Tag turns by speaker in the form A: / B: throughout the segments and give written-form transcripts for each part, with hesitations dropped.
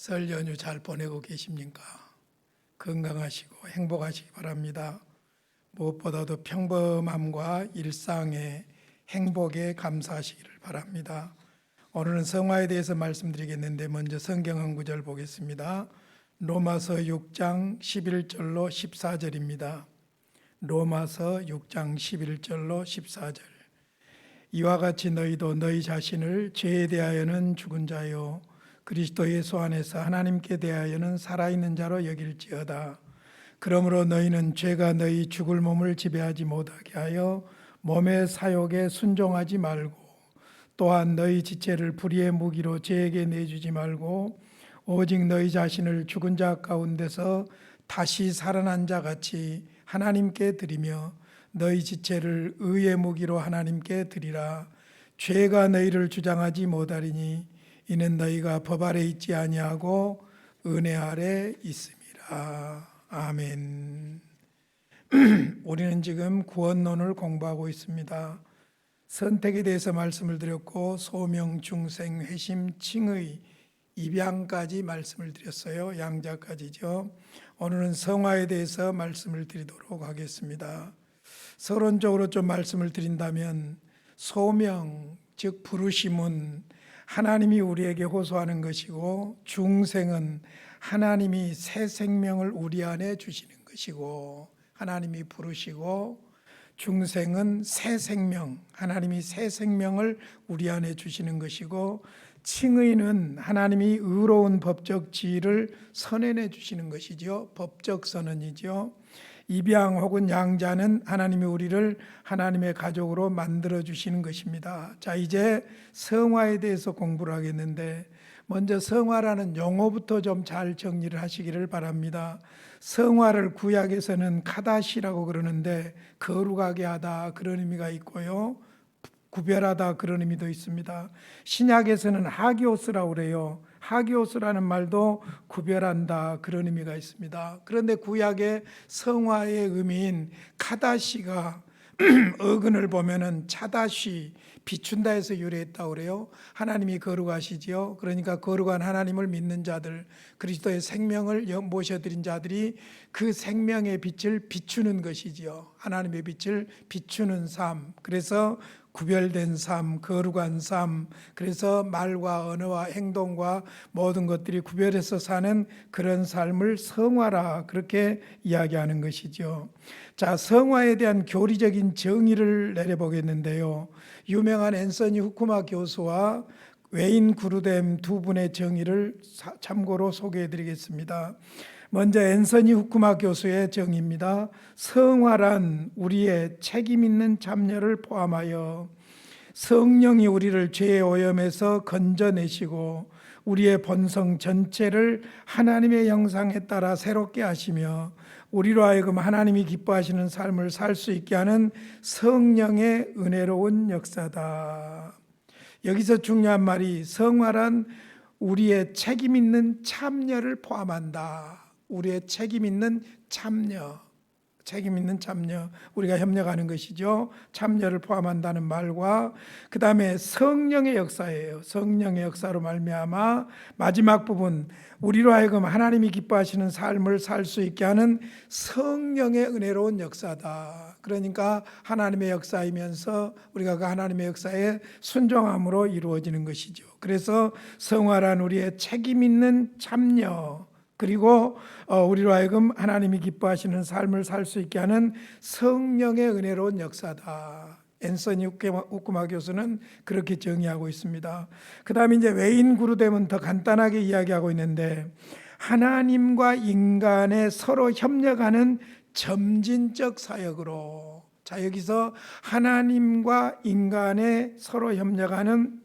A: 설 연휴 잘 보내고 계십니까? 건강하시고 행복하시기 바랍니다. 무엇보다도 평범함과 일상의 행복에 감사하시기를 바랍니다. 오늘은 성화에 대해서 말씀드리겠는데 먼저 성경 한 구절 보겠습니다. 로마서 6장 11절로 14절입니다. 로마서 6장 11절로 14절. 이와 같이 너희도 너희 자신을 죄에 대하여는 죽은 자요 그리스도 예수 안에서 하나님께 대하여는 살아있는 자로 여길지어다. 그러므로 너희는 죄가 너희 죽을 몸을 지배하지 못하게 하여 몸의 사욕에 순종하지 말고, 또한 너희 지체를 불의의 무기로 죄에게 내주지 말고, 오직 너희 자신을 죽은 자 가운데서 다시 살아난 자 같이 하나님께 드리며 너희 지체를 의의 무기로 하나님께 드리라. 죄가 너희를 주장하지 못하리니 이는 너희가 법 아래 있지 아니하고 은혜 아래 있음이라. 아멘. 우리는 지금 구원론을 공부하고 있습니다. 선택에 대해서 말씀을 드렸고 소명, 중생, 회심, 칭의, 입양까지 말씀을 드렸어요. 양자까지죠. 오늘은 성화에 대해서 말씀을 드리도록 하겠습니다. 서론적으로 좀 말씀을 드린다면 소명, 즉 부르심은 하나님이 우리에게 호소하는 것이고, 중생은 하나님이 새 생명을 우리 안에 주시는 것이고, 하나님이 부르시고, 중생은 새 생명, 하나님이 새 생명을 우리 안에 주시는 것이고, 칭의는 하나님이 의로운 법적 지위를 선언해 주시는 것이죠. 법적 선언이죠. 입양 혹은 양자는 하나님이 우리를 하나님의 가족으로 만들어 주시는 것입니다. 자, 이제 성화에 대해서 공부를 하겠는데 먼저 성화라는 용어부터 좀 잘 정리를 하시기를 바랍니다. 성화를 구약에서는 카다시라고 그러는데 거룩하게 하다 그런 의미가 있고요, 구별하다 그런 의미도 있습니다. 신약에서는 하기오스라고 그래요. 하기오스라는 말도 구별한다 그런 의미가 있습니다. 그런데 구약의 성화의 의미인 카다시가 어근을 보면은 차다시, 비춘다에서 유래했다고 그래요. 하나님이 거룩하시지요. 그러니까 거룩한 하나님을 믿는 자들, 그리스도의 생명을 모셔드린 자들이 그 생명의 빛을 비추는 것이지요. 하나님의 빛을 비추는 삶. 그래서 구별된 삶, 거룩한 삶, 그래서 말과 언어와 행동과 모든 것들이 구별해서 사는 그런 삶을 성화라 그렇게 이야기하는 것이죠. 자, 성화에 대한 교리적인 정의를 내려보겠는데요. 유명한 앤서니 후쿠마 교수와 웨인 구르뎀 두 분의 정의를 참고로 소개해 드리겠습니다. 먼저 앤서니 후쿠마 교수의 정의입니다. 성화란 우리의 책임 있는 참여를 포함하여 성령이 우리를 죄의 오염에서 건져내시고 우리의 본성 전체를 하나님의 형상에 따라 새롭게 하시며 우리로 하여금 하나님이 기뻐하시는 삶을 살 수 있게 하는 성령의 은혜로운 역사다. 여기서 중요한 말이 성화란 우리의 책임 있는 참여를 포함한다. 우리의 책임 있는 참여, 우리가 협력하는 것이죠. 참여를 포함한다는 말과 그 다음에 성령의 역사예요. 성령의 역사로 말미암아 마지막 부분, 우리로 하여금 하나님이 기뻐하시는 삶을 살 수 있게 하는 성령의 은혜로운 역사다. 그러니까 하나님의 역사이면서 우리가 그 하나님의 역사에 순종함으로 이루어지는 것이죠. 그래서 성화란 우리의 책임 있는 참여, 그리고 우리로 하여금 하나님이 기뻐하시는 삶을 살 수 있게 하는 성령의 은혜로운 역사다. 앤서니 후쿠마 교수는 그렇게 정의하고 있습니다. 그 다음에 이제 웨인 구르뎀은 더 간단하게 이야기하고 있는데, 하나님과 인간의 서로 협력하는 점진적 사역으로, 자, 여기서 하나님과 인간의 서로 협력하는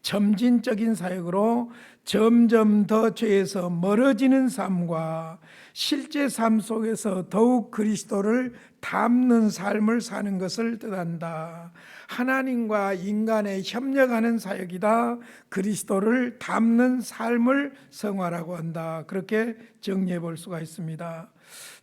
A: 점진적인 사역으로 점점 더 죄에서 멀어지는 삶과 실제 삶 속에서 더욱 그리스도를 닮는 삶을 사는 것을 뜻한다. 하나님과 인간의 협력하는 사역이다. 그리스도를 닮는 삶을 성화라고 한다. 그렇게 정리해 볼 수가 있습니다.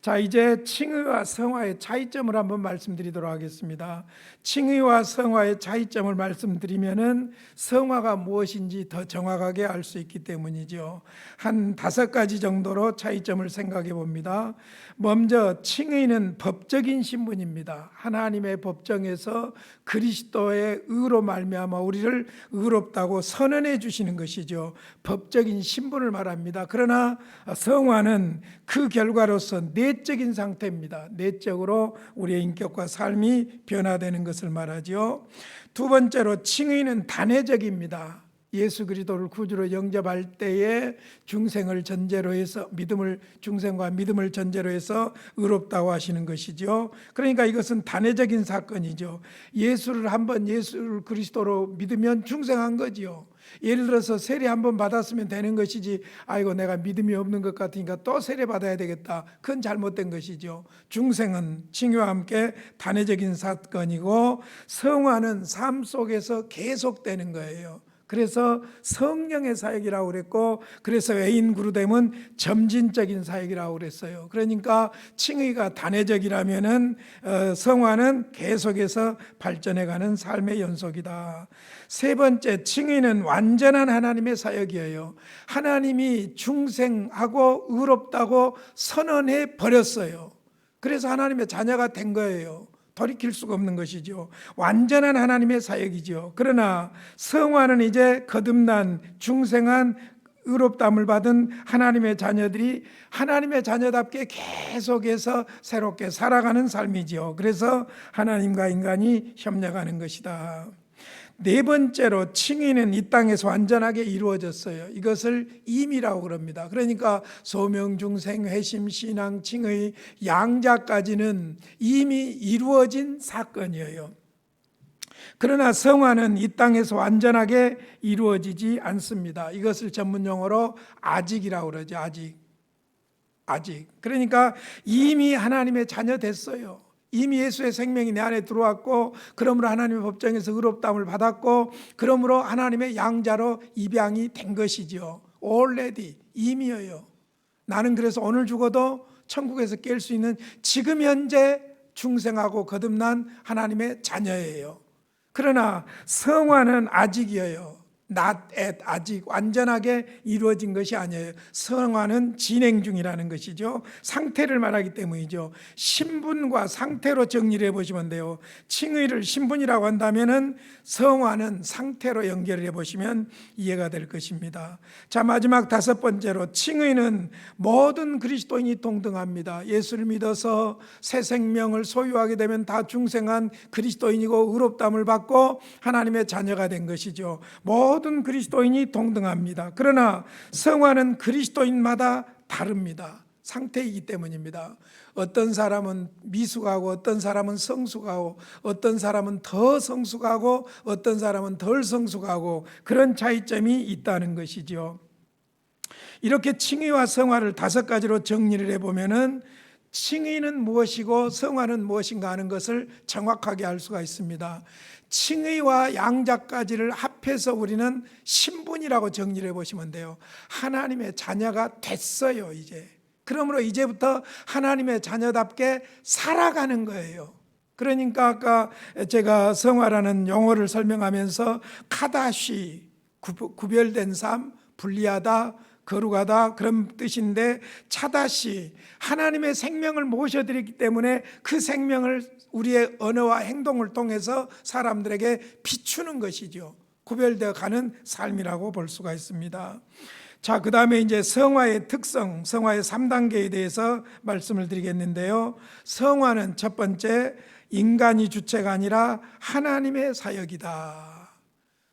A: 자, 이제 칭의와 성화의 차이점을 한번 말씀드리도록 하겠습니다. 칭의와 성화의 차이점을 말씀드리면은 성화가 무엇인지 더 정확하게 알 수 있기 때문이죠. 한 5가지 정도로 차이점을 생각해 봅니다. 먼저 칭의는 법적인 신분입니다. 하나님의 법정에서 그리스도의 의로 말미암아 우리를 의롭다고 선언해 주시는 것이죠. 법적인 신분을 말합니다. 그러나 성화는 그 결과로서 내적인 상태입니다. 내적으로 우리의 인격과 삶이 변화되는 것을 말하죠. 두 번째로 칭의는 단회적입니다. 예수 그리스도를 구주로 영접할 때에 중생을 전제로 해서 중생과 믿음을 전제로 해서 의롭다고 하시는 것이죠. 그러니까 이것은 단회적인 사건이죠. 예수를 그리스도로 믿으면 중생한 거지요. 예를 들어서 세례 한번 받았으면 되는 것이지, 아이고 내가 믿음이 없는 것 같으니까 또 세례 받아야 되겠다, 그건 잘못된 것이죠. 중생은 칭의와 함께 단회적인 사건이고, 성화는 삶 속에서 계속되는 거예요. 그래서 성령의 사역이라고 그랬고, 그래서 외인 구루됨은 점진적인 사역이라고 그랬어요. 그러니까 칭의가 단회적이라면은 성화는 계속해서 발전해가는 삶의 연속이다. 세 번째, 칭의는 완전한 하나님의 사역이에요. 하나님이 중생하고 의롭다고 선언해 버렸어요. 그래서 하나님의 자녀가 된 거예요. 돌이킬 수가 없는 것이죠. 완전한 하나님의 사역이죠. 그러나 성화는 이제 거듭난 중생한 의롭다함을 받은 하나님의 자녀들이 하나님의 자녀답게 계속해서 새롭게 살아가는 삶이죠. 그래서 하나님과 인간이 협력하는 것이다. 네 번째로 칭의는 이 땅에서 완전하게 이루어졌어요. 이것을 임이라고 그럽니다. 그러니까 소명, 중생, 회심, 신앙, 칭의, 양자까지는 이미 이루어진 사건이에요. 그러나 성화는 이 땅에서 완전하게 이루어지지 않습니다. 이것을 전문용어로 아직이라고 그러죠. 아직. 그러니까 이미 하나님의 자녀 됐어요. 이미 예수의 생명이 내 안에 들어왔고, 그러므로 하나님의 법정에서 의롭다함을 받았고, 그러므로 하나님의 양자로 입양이 된 것이죠. already, 이미여요. 나는 그래서 오늘 죽어도 천국에서 깰 수 있는 지금 현재 중생하고 거듭난 하나님의 자녀예요. 그러나 성화는 아직이에요. not at, 아직 완전하게 이루어진 것이 아니에요. 성화는 진행 중이라는 것이죠. 상태를 말하기 때문이죠. 신분과 상태로 정리를 해보시면 돼요. 칭의를 신분이라고 한다면 성화는 상태로 연결을 해보시면 이해가 될 것입니다. 자, 마지막 5번째로 칭의는 모든 그리스도인이 동등합니다. 예수를 믿어서 새 생명을 소유하게 되면 다 중생한 그리스도인이고 의롭다함을 받고 하나님의 자녀가 된 것이죠. 모든 그리스도인이 동등합니다. 그러나 성화는 그리스도인마다 다릅니다. 상태이기 때문입니다. 어떤 사람은 미숙하고, 어떤 사람은 성숙하고, 어떤 사람은 더 성숙하고, 어떤 사람은 덜 성숙하고, 그런 차이점이 있다는 것이죠. 이렇게 칭의와 성화를 5가지로 정리를 해보면은 칭의는 무엇이고 성화는 무엇인가 하는 것을 정확하게 알 수가 있습니다. 칭의와 양자까지를 합해서 우리는 신분이라고 정리를 해보시면 돼요. 하나님의 자녀가 됐어요, 이제. 그러므로 이제부터 하나님의 자녀답게 살아가는 거예요. 그러니까 아까 제가 성화라는 용어를 설명하면서 카다시, 구별된 삶, 분리하다, 거룩하다, 그런 뜻인데, 차다시, 하나님의 생명을 모셔드렸기 때문에 그 생명을 우리의 언어와 행동을 통해서 사람들에게 비추는 것이죠. 구별되어 가는 삶이라고 볼 수가 있습니다. 자, 그 다음에 이제 성화의 특성, 성화의 3단계에 대해서 말씀을 드리겠는데요. 성화는 첫 번째, 인간이 주체가 아니라 하나님의 사역이다.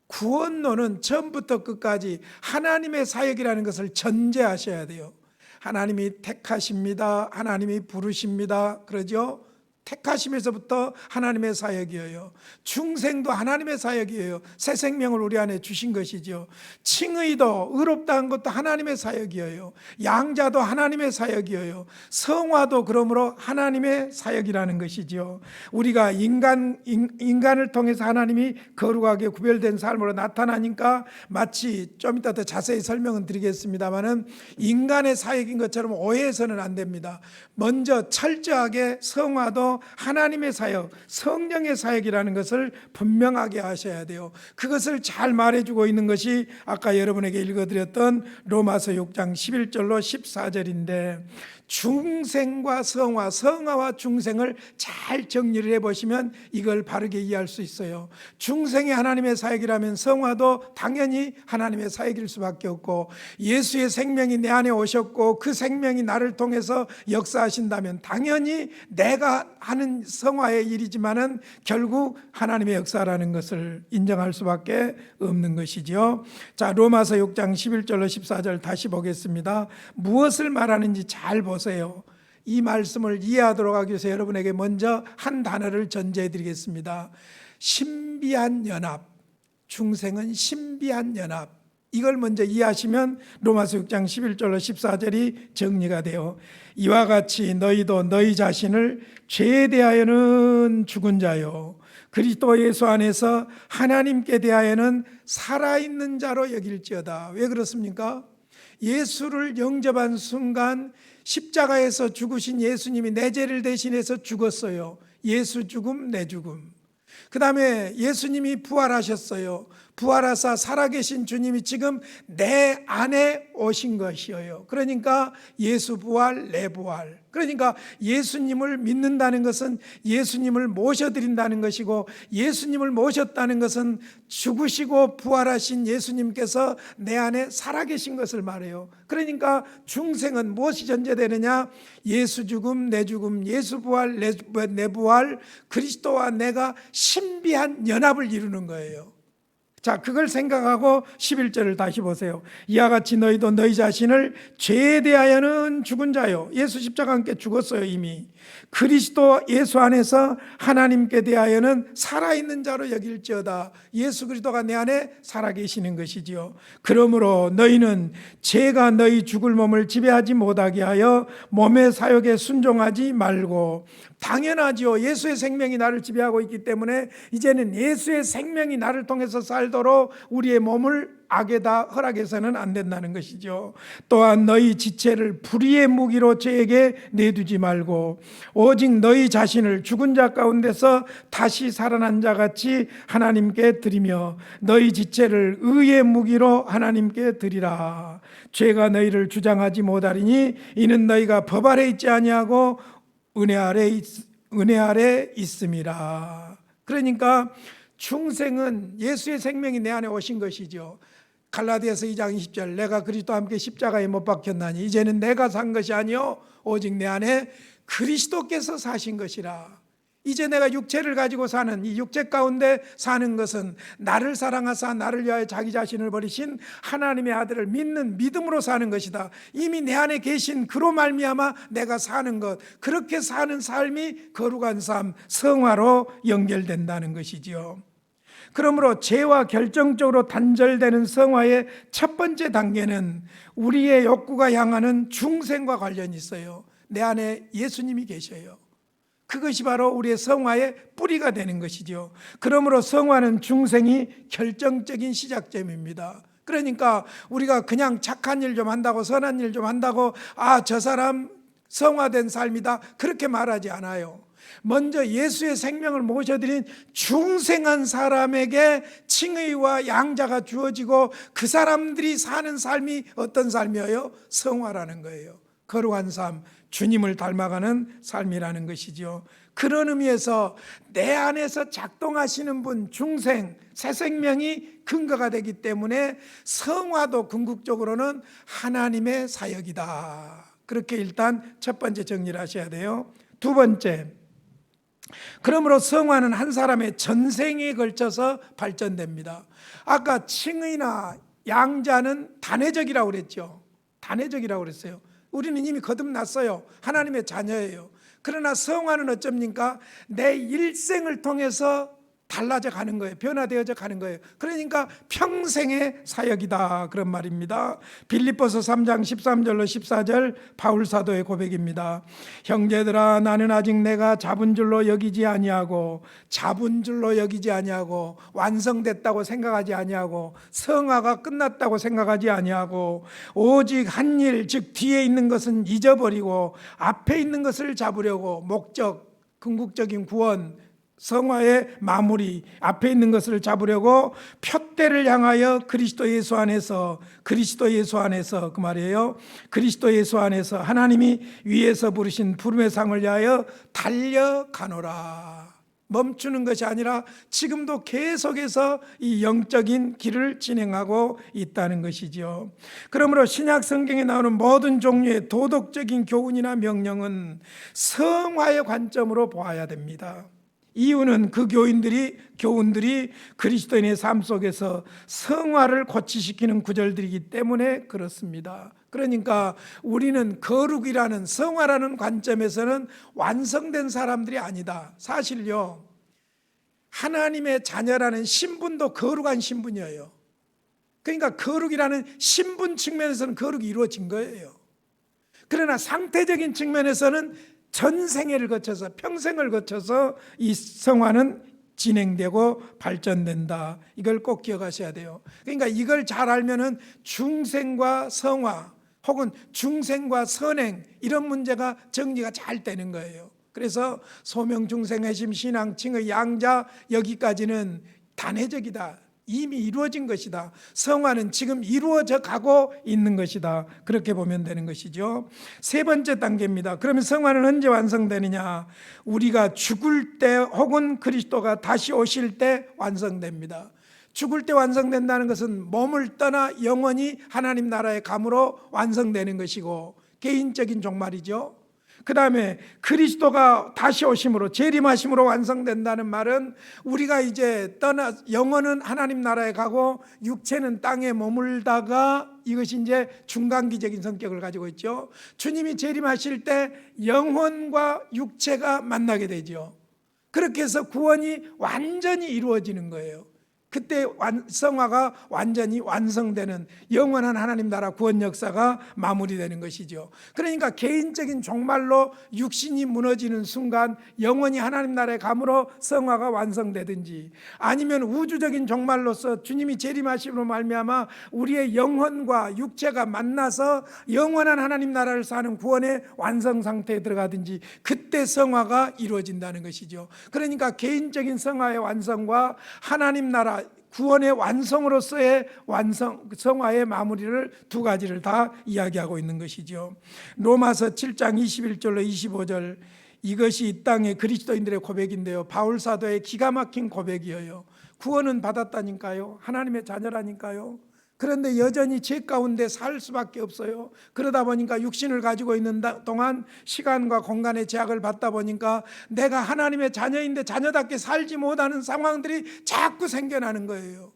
A: 구원론은 처음부터 끝까지 하나님의 사역이라는 것을 전제하셔야 돼요. 하나님이 택하십니다. 하나님이 부르십니다. 그러죠? 택하심에서부터 하나님의 사역이에요. 중생도 하나님의 사역이에요. 새 생명을 우리 안에 주신 것이죠. 칭의도 의롭다는 것도 하나님의 사역이에요. 양자도 하나님의 사역이에요. 성화도 그러므로 하나님의 사역이라는 것이죠. 우리가 인간을 통해서 하나님이 거룩하게 구별된 삶으로 나타나니까 마치 좀 이따 더 자세히 설명은 드리겠습니다만은 인간의 사역인 것처럼 오해해서는 안 됩니다. 먼저 철저하게 성화도 하나님의 사역, 성령의 사역이라는 것을 분명하게 하셔야 돼요. 그것을 잘 말해주고 있는 것이 아까 여러분에게 읽어드렸던 로마서 6장 11절로 14절인데 중생과 성화, 성화와 중생을 잘 정리를 해보시면 이걸 바르게 이해할 수 있어요. 중생이 하나님의 사역이라면 성화도 당연히 하나님의 사역일 수밖에 없고, 예수의 생명이 내 안에 오셨고 그 생명이 나를 통해서 역사하신다면 당연히 내가 하는 성화의 일이지만은 결국 하나님의 역사라는 것을 인정할 수밖에 없는 것이죠. 자, 로마서 6장 11절로 14절 다시 보겠습니다. 무엇을 말하는지 잘 보세요. 이 말씀을 이해하도록 하기 위해서 여러분에게 먼저 한 단어를 전제해 드리겠습니다. 신비한 연합, 중생은 신비한 연합, 이걸 먼저 이해하시면 로마서 6장 11절로 14절이 정리가 돼요. 이와 같이 너희도 너희 자신을 죄에 대하여는 죽은 자요 그리스도 예수 안에서 하나님께 대하여는 살아있는 자로 여길지어다. 왜 그렇습니까? 예수를 영접한 순간 십자가에서 죽으신 예수님이 내 죄를 대신해서 죽었어요. 예수 죽음, 내 죽음. 그 다음에 예수님이 부활하셨어요. 부활하사 살아계신 주님이 지금 내 안에 오신 것이에요. 그러니까 예수 부활, 내 부활. 그러니까 예수님을 믿는다는 것은 예수님을 모셔드린다는 것이고, 예수님을 모셨다는 것은 죽으시고 부활하신 예수님께서 내 안에 살아계신 것을 말해요. 그러니까 중생은 무엇이 전제되느냐? 예수 죽음, 내 죽음, 예수 부활, 내 부활, 그리스도와 내가 신비한 연합을 이루는 거예요. 자, 그걸 생각하고 11절을 다시 보세요. 이와 같이 너희도 너희 자신을 죄에 대하여는 죽은 자요. 예수 십자가와 함께 죽었어요. 이미. 그리스도 예수 안에서 하나님께 대하여는 살아있는 자로 여길지어다. 예수 그리스도가 내 안에 살아계시는 것이지요. 그러므로 너희는 죄가 너희 죽을 몸을 지배하지 못하게 하여 몸의 사욕에 순종하지 말고, 당연하지요. 예수의 생명이 나를 지배하고 있기 때문에 이제는 예수의 생명이 나를 통해서 살도록 우리의 몸을 악에다 허락해서는 안 된다는 것이죠. 또한 너희 지체를 불의의 무기로 죄에게 내두지 말고 오직 너희 자신을 죽은 자 가운데서 다시 살아난 자 같이 하나님께 드리며 너희 지체를 의의 무기로 하나님께 드리라. 죄가 너희를 주장하지 못하리니 이는 너희가 법 아래 있지 아니하고 은혜 아래 있음이라. 그러니까 중생은 예수의 생명이 내 안에 오신 것이죠. 갈라디아서 2장 20절, 내가 그리스도와 함께 십자가에 못 박혔나니 이제는 내가 산 것이 아니요 오직 내 안에 그리스도께서 사신 것이라. 이제 내가 육체를 가지고 사는 이 육체 가운데 사는 것은 나를 사랑하사 나를 위하여 자기 자신을 버리신 하나님의 아들을 믿는 믿음으로 사는 것이다. 이미 내 안에 계신 그로 말미암아 내가 사는 것, 그렇게 사는 삶이 거룩한 삶, 성화로 연결된다는 것이지요. 그러므로 죄와 결정적으로 단절되는 성화의 첫 번째 단계는 우리의 욕구가 향하는 중생과 관련이 있어요. 내 안에 예수님이 계셔요. 그것이 바로 우리의 성화의 뿌리가 되는 것이죠. 그러므로 성화는 중생이 결정적인 시작점입니다. 그러니까 우리가 그냥 착한 일 좀 한다고, 선한 일 좀 한다고 저 사람 성화된 삶이다, 그렇게 말하지 않아요. 먼저 예수의 생명을 모셔드린 중생한 사람에게 칭의와 양자가 주어지고 그 사람들이 사는 삶이 어떤 삶이에요? 성화라는 거예요. 거룩한 삶, 주님을 닮아가는 삶이라는 것이죠. 그런 의미에서 내 안에서 작동하시는 분, 중생, 새 생명이 근거가 되기 때문에 성화도 궁극적으로는 하나님의 사역이다. 그렇게 일단 첫 번째 정리를 하셔야 돼요. 두 번째, 그러므로 성화는 한 사람의 전생에 걸쳐서 발전됩니다. 아까 칭의나 양자는 단회적이라고 그랬죠. 단회적이라고 그랬어요. 우리는 이미 거듭났어요. 하나님의 자녀예요. 그러나 성화는 어쩝니까? 내 일생을 통해서 달라져 가는 거예요. 변화되어져 가는 거예요. 그러니까 평생의 사역이다 그런 말입니다. 빌립보서 3장 13절로 14절 바울 사도의 고백입니다. 형제들아, 나는 아직 내가 잡은 줄로 여기지 아니하고 완성됐다고 생각하지 아니하고 성화가 끝났다고 생각하지 아니하고 오직 한 일, 즉 뒤에 있는 것은 잊어버리고 앞에 있는 것을 잡으려고 목적, 궁극적인 구원, 성화의 마무리, 앞에 있는 것을 잡으려고 표대를 향하여 그리스도 예수 안에서 그 말이에요. 그리스도 예수 안에서 하나님이 위에서 부르신 부름의 상을 위하여 달려가노라. 멈추는 것이 아니라 지금도 계속해서 이 영적인 길을 진행하고 있다는 것이죠. 그러므로 신약 성경에 나오는 모든 종류의 도덕적인 교훈이나 명령은 성화의 관점으로 보아야 됩니다. 이유는 그 교훈들이 그리스도인의 삶 속에서 성화를 고취시키는 구절들이기 때문에 그렇습니다. 그러니까 우리는 거룩이라는, 성화라는 관점에서는 완성된 사람들이 아니다. 사실요, 하나님의 자녀라는 신분도 거룩한 신분이에요. 그러니까 거룩이라는 신분 측면에서는 거룩이 이루어진 거예요. 그러나 상태적인 측면에서는 전생애를 거쳐서, 평생을 거쳐서 이 성화는 진행되고 발전된다. 이걸 꼭 기억하셔야 돼요. 그러니까 이걸 잘 알면은 중생과 성화 혹은 중생과 선행, 이런 문제가 정리가 잘 되는 거예요. 그래서 소명중생회심 신앙칭의 양자, 여기까지는 단회적이다. 이미 이루어진 것이다. 성화는 지금 이루어져 가고 있는 것이다. 그렇게 보면 되는 것이죠. 세 번째 단계입니다. 그러면 성화는 언제 완성되느냐? 우리가 죽을 때 혹은 그리스도가 다시 오실 때 완성됩니다. 죽을 때 완성된다는 것은 몸을 떠나 영원히 하나님 나라에 감으로 완성되는 것이고, 개인적인 종말이죠. 그 다음에 그리스도가 다시 오심으로, 재림하심으로 완성된다는 말은 우리가 이제 떠나 영혼은 하나님 나라에 가고 육체는 땅에 머물다가, 이것이 이제 중간기적인 성격을 가지고 있죠. 주님이 재림하실 때 영혼과 육체가 만나게 되죠. 그렇게 해서 구원이 완전히 이루어지는 거예요. 그때 성화가 완전히 완성되는 영원한 하나님 나라 구원 역사가 마무리되는 것이죠. 그러니까 개인적인 종말로 육신이 무너지는 순간 영원히 하나님 나라에 감으로 성화가 완성되든지, 아니면 우주적인 종말로서 주님이 재림하심으로 말미암아 우리의 영혼과 육체가 만나서 영원한 하나님 나라를 사는 구원의 완성 상태에 들어가든지, 그때 성화가 이루어진다는 것이죠. 그러니까 개인적인 성화의 완성과 하나님 나라 구원의 완성으로서의 성화의 마무리를, 두 가지를 다 이야기하고 있는 것이죠. 로마서 7장 21절로 25절, 이것이 이 땅의 그리스도인들의 고백인데요, 바울 사도의 기가 막힌 고백이에요. 구원은 받았다니까요, 하나님의 자녀라니까요. 그런데 여전히 죄 가운데 살 수밖에 없어요. 그러다 보니까 육신을 가지고 있는 동안 시간과 공간의 제약을 받다 보니까 내가 하나님의 자녀인데 자녀답게 살지 못하는 상황들이 자꾸 생겨나는 거예요.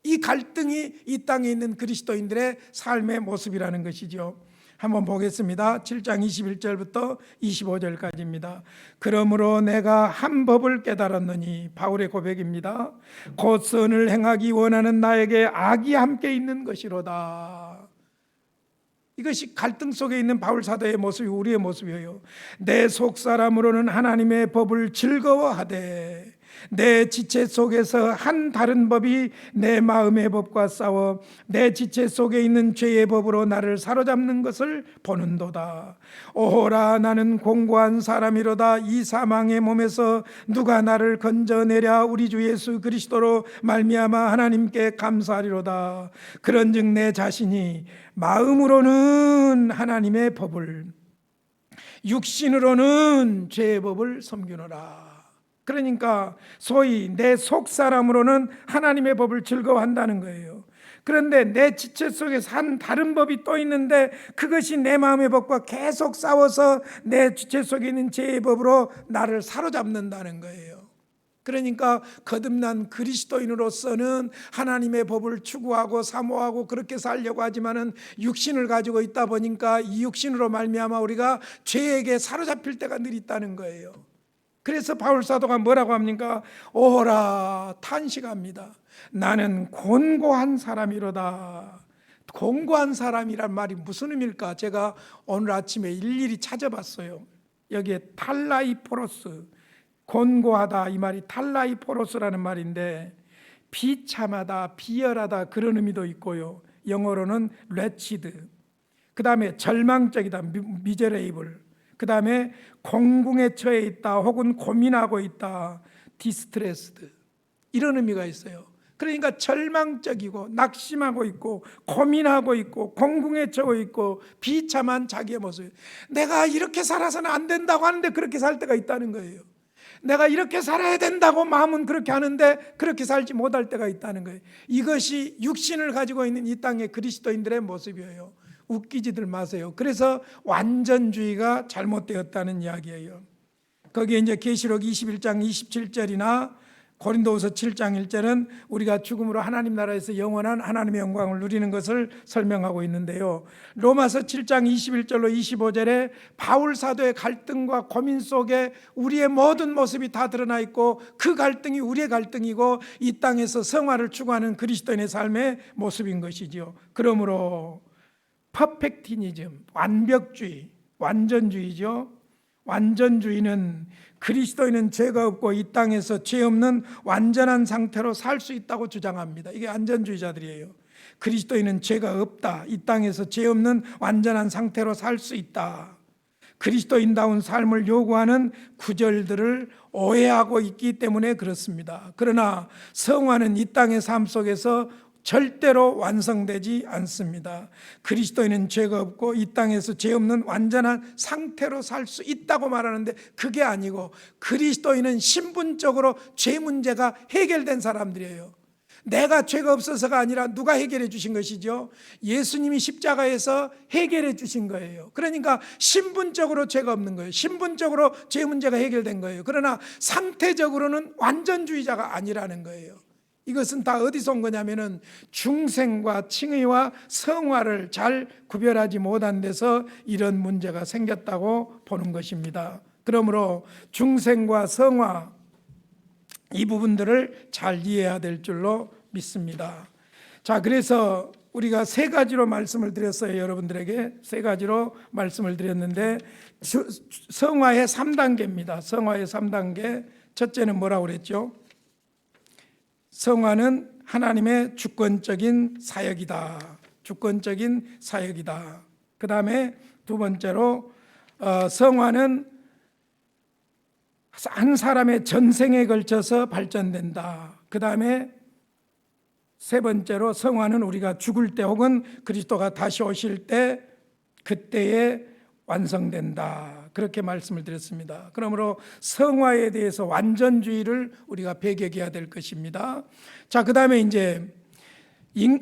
A: 이 갈등이 이 땅에 있는 그리스도인들의 삶의 모습이라는 것이죠. 한번 보겠습니다. 7장 21절부터 25절까지입니다. 그러므로 내가 한 법을 깨달았느니, 바울의 고백입니다. 곧 선을 행하기 원하는 나에게 악이 함께 있는 것이로다. 이것이 갈등 속에 있는 바울 사도의 모습이 우리의 모습이에요. 내 속사람으로는 하나님의 법을 즐거워하되 내 지체 속에서 한 다른 법이 내 마음의 법과 싸워 내 지체 속에 있는 죄의 법으로 나를 사로잡는 것을 보는도다. 오호라, 나는 공고한 사람이로다. 이 사망의 몸에서 누가 나를 건져내랴. 우리 주 예수 그리스도로 말미암아 하나님께 감사하리로다. 그런즉 내 자신이 마음으로는 하나님의 법을, 육신으로는 죄의 법을 섬기노라. 그러니까 소위 내 속사람으로는 하나님의 법을 즐거워한다는 거예요. 그런데 내 지체 속에서 한 다른 법이 또 있는데, 그것이 내 마음의 법과 계속 싸워서 내 지체 속에 있는 죄의 법으로 나를 사로잡는다는 거예요. 그러니까 거듭난 그리스도인으로서는 하나님의 법을 추구하고 사모하고 그렇게 살려고 하지만은 육신을 가지고 있다 보니까 이 육신으로 말미암아 우리가 죄에게 사로잡힐 때가 늘 있다는 거예요. 그래서 바울 사도가 뭐라고 합니까? 오호라 탄식합니다. 나는 곤고한 사람이로다. 곤고한 사람이란 말이 무슨 의미일까? 제가 오늘 아침에 일일이 찾아봤어요. 여기에 탈라이포로스, 곤고하다 이 말이 탈라이포로스라는 말인데 비참하다, 비열하다 그런 의미도 있고요. 영어로는 wretched, 그 다음에 절망적이다, miserable, 그 다음에 공궁에 처해 있다 혹은 고민하고 있다, distressed, 이런 의미가 있어요. 그러니까 절망적이고 낙심하고 있고 고민하고 있고 공궁에 처해 있고 비참한 자기의 모습. 내가 이렇게 살아서는 안 된다고 하는데 그렇게 살 때가 있다는 거예요. 내가 이렇게 살아야 된다고 마음은 그렇게 하는데 그렇게 살지 못할 때가 있다는 거예요. 이것이 육신을 가지고 있는 이 땅의 그리스도인들의 모습이에요. 웃기지들 마세요. 그래서 완전주의가 잘못되었다는 이야기예요. 거기에 이제 계시록 21장 27절이나 고린도후서 7장 1절은 우리가 죽음으로 하나님 나라에서 영원한 하나님의 영광을 누리는 것을 설명하고 있는데요. 로마서 7장 21절로 25절에 바울 사도의 갈등과 고민 속에 우리의 모든 모습이 다 드러나 있고 그 갈등이 우리의 갈등이고 이 땅에서 성화를 추구하는 그리스도인의 삶의 모습인 것이지요. 그러므로 퍼펙티니즘, 완벽주의, 완전주의죠. 완전주의는 그리스도인은 죄가 없고 이 땅에서 죄 없는 완전한 상태로 살 수 있다고 주장합니다. 이게 완전주의자들이에요. 그리스도인은 죄가 없다. 이 땅에서 죄 없는 완전한 상태로 살 수 있다. 그리스도인다운 삶을 요구하는 구절들을 오해하고 있기 때문에 그렇습니다. 그러나 성화는 이 땅의 삶 속에서 절대로 완성되지 않습니다. 그리스도인은 죄가 없고 이 땅에서 죄 없는 완전한 상태로 살 수 있다고 말하는데 그게 아니고 그리스도인은 신분적으로 죄 문제가 해결된 사람들이에요. 내가 죄가 없어서가 아니라 누가 해결해 주신 것이죠? 예수님이 십자가에서 해결해 주신 거예요. 그러니까 신분적으로 죄가 없는 거예요. 신분적으로 죄 문제가 해결된 거예요. 그러나 상태적으로는 완전주의자가 아니라는 거예요. 이것은 다 어디서 온 거냐면은 중생과 칭의와 성화를 잘 구별하지 못한 데서 이런 문제가 생겼다고 보는 것입니다. 그러므로 중생과 성화 이 부분들을 잘 이해해야 될 줄로 믿습니다. 자, 그래서 우리가 세 가지로 말씀을 드렸어요. 여러분들에게 세 가지로 말씀을 드렸는데 성화의 3단계입니다. 성화의 3단계. 첫째는 뭐라고 그랬죠? 성화는 하나님의 주권적인 사역이다. 주권적인 사역이다. 그 다음에 두 번째로 성화는 한 사람의 전생에 걸쳐서 발전된다. 그 다음에 세 번째로 성화는 우리가 죽을 때 혹은 그리스도가 다시 오실 때 그때에 완성된다. 그렇게 말씀을 드렸습니다. 그러므로 성화에 대해서 완전주의를 우리가 배격해야 될 것입니다. 자, 그 다음에 이제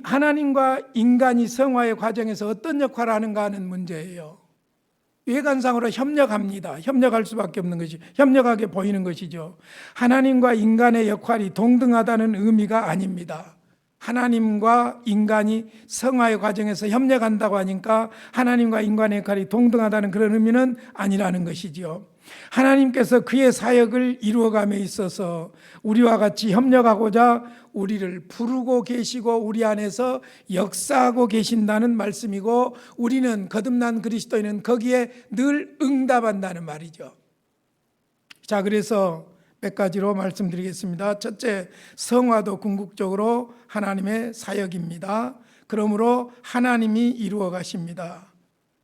A: 하나님과 인간이 성화의 과정에서 어떤 역할을 하는가 하는 문제예요. 외관상으로 협력합니다. 협력할 수밖에 없는 것이 협력하게 보이는 것이죠. 하나님과 인간의 역할이 동등하다는 의미가 아닙니다. 하나님과 인간이 성화의 과정에서 협력한다고 하니까 하나님과 인간의 역할이 동등하다는 그런 의미는 아니라는 것이지요. 하나님께서 그의 사역을 이루어감에 있어서 우리와 같이 협력하고자 우리를 부르고 계시고 우리 안에서 역사하고 계신다는 말씀이고 우리는 거듭난 그리스도인은 거기에 늘 응답한다는 말이죠. 자, 그래서 몇 가지로 말씀드리겠습니다. 첫째, 성화도 궁극적으로 하나님의 사역입니다. 그러므로 하나님이 이루어 가십니다.